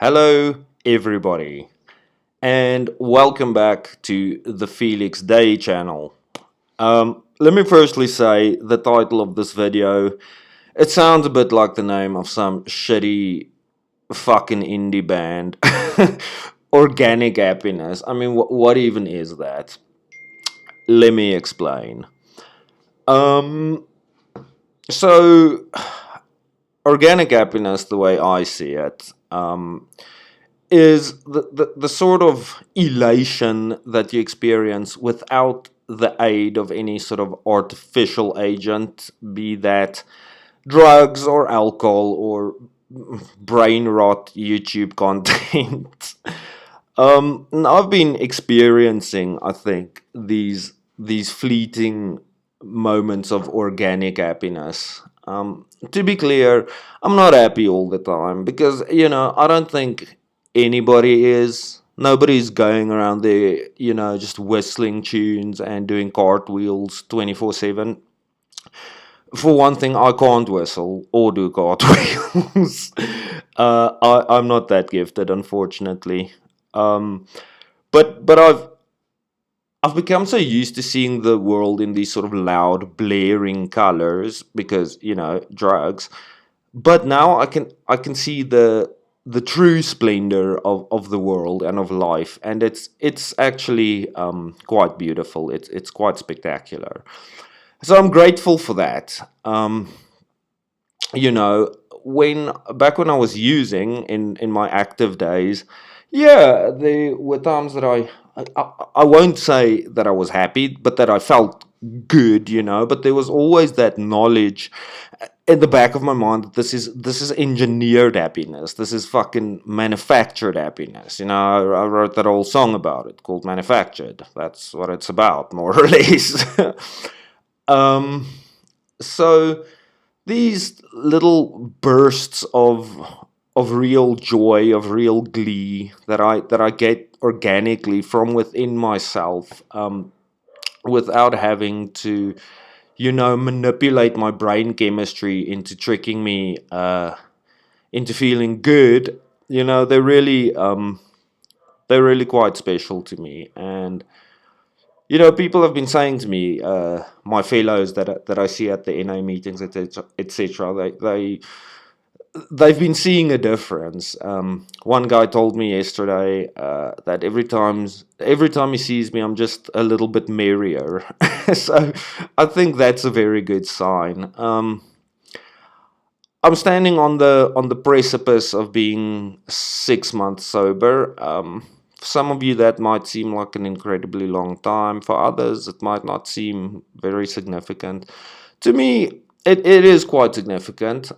Hello, everybody, and welcome back to the Felix Day channel. Let me firstly say the title of this video. It sounds a bit like the name of some shitty fucking indie band. Organic happiness. I mean, what even is that? Let me explain. Um, so, organic happiness, the way I see it, is the sort of elation that you experience without the aid of any sort of artificial agent, be that drugs or alcohol or brain rot YouTube content. And I've been experiencing, I think, these fleeting moments of organic happiness. To be clear, I'm not happy all the time because I don't think anybody is. Nobody's going around there, just whistling tunes and doing cartwheels 24/7. For one thing, I can't whistle or do cartwheels. I'm not that gifted, unfortunately. Um, but I've become so used to seeing the world in these sort of loud, blaring colors because drugs. But now I can see the true splendor of the world and of life, and it's actually quite beautiful. It's quite spectacular. So I'm grateful for that. You know, when I was using in my active days, yeah, there were times that I won't say that I was happy, but that I felt good, but there was always that knowledge in the back of my mind that this is engineered happiness. This is fucking manufactured happiness. I wrote that whole song about it called Manufactured. That's what it's about, more or less. um so these little bursts of real joy, of real glee that I get organically from within myself, without having to, manipulate my brain chemistry into tricking me into feeling good. They're really quite special to me. And people have been saying to me, my fellows that I see at the NA meetings, etc., etc. They've been seeing a difference. One guy told me yesterday that every time he sees me, I'm just a little bit merrier. So I think that's a very good sign. I'm standing on the precipice of being 6 months sober. For some of you, that might seem like an incredibly long time. For others, it might not seem very significant. To me, it is quite significant.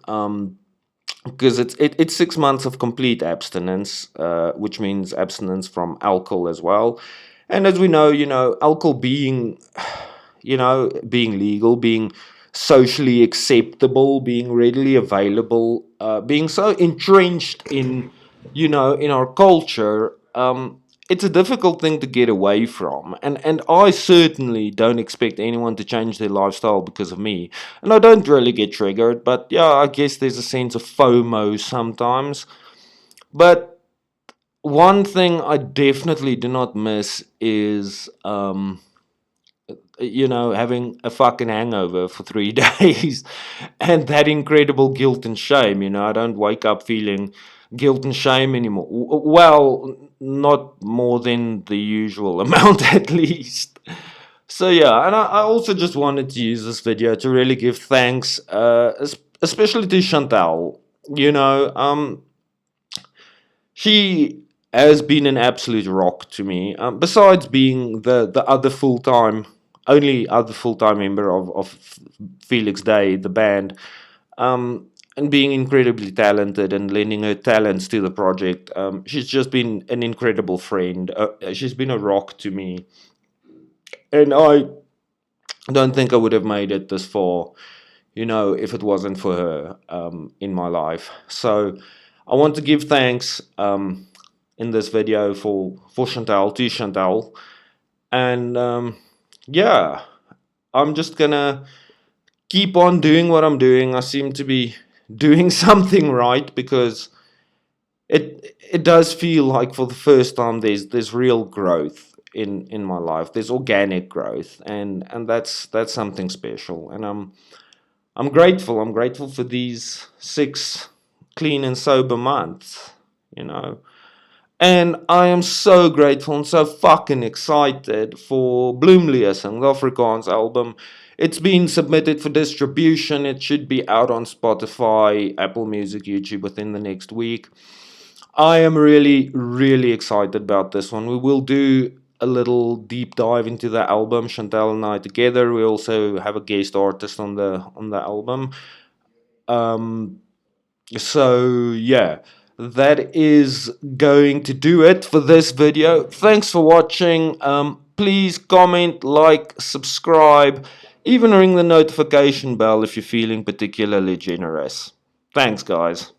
Because it's 6 months of complete abstinence, which means abstinence from alcohol as well. And as we know, alcohol being legal, being socially acceptable, being readily available, being so entrenched in our culture. It's a difficult thing to get away from, and I certainly don't expect anyone to change their lifestyle because of me. And I don't really get triggered, but yeah, I guess there's a sense of FOMO sometimes. But one thing I definitely do not miss is having a fucking hangover for 3 days and that incredible guilt and shame. I don't wake up feeling guilt and shame anymore. Well, not more than the usual amount, at least. So, yeah, and I also just wanted to use this video to really give thanks, especially to Chantal. She has been an absolute rock to me. Besides being the only other full time member of Felix Day, the band, and being incredibly talented and lending her talents to the project. She's just been an incredible friend. She's been a rock to me, and I don't think I would have made it this far, if it wasn't for her in my life. So I want to give thanks in this video for Chantal, to Chantal. And yeah, I'm just gonna keep on doing what I'm doing. I seem to be doing something right because it does feel like for the first time there's real growth in my life. There's organic growth, and that's something special. And I'm grateful. I'm grateful for these 6 clean and sober months. You know. And I am so grateful and so fucking excited for Bloemliesing, the Afrikaans album. It's been submitted for distribution. It should be out on Spotify, Apple Music, YouTube within the next week. I am really, really excited about this one. We will do a little deep dive into the album, Chantal and I together. We also have a guest artist on the album. Um, so yeah, that is going to do it for this video. Thanks for watching. Please comment, like, subscribe, even ring the notification bell if you're feeling particularly generous. Thanks, guys.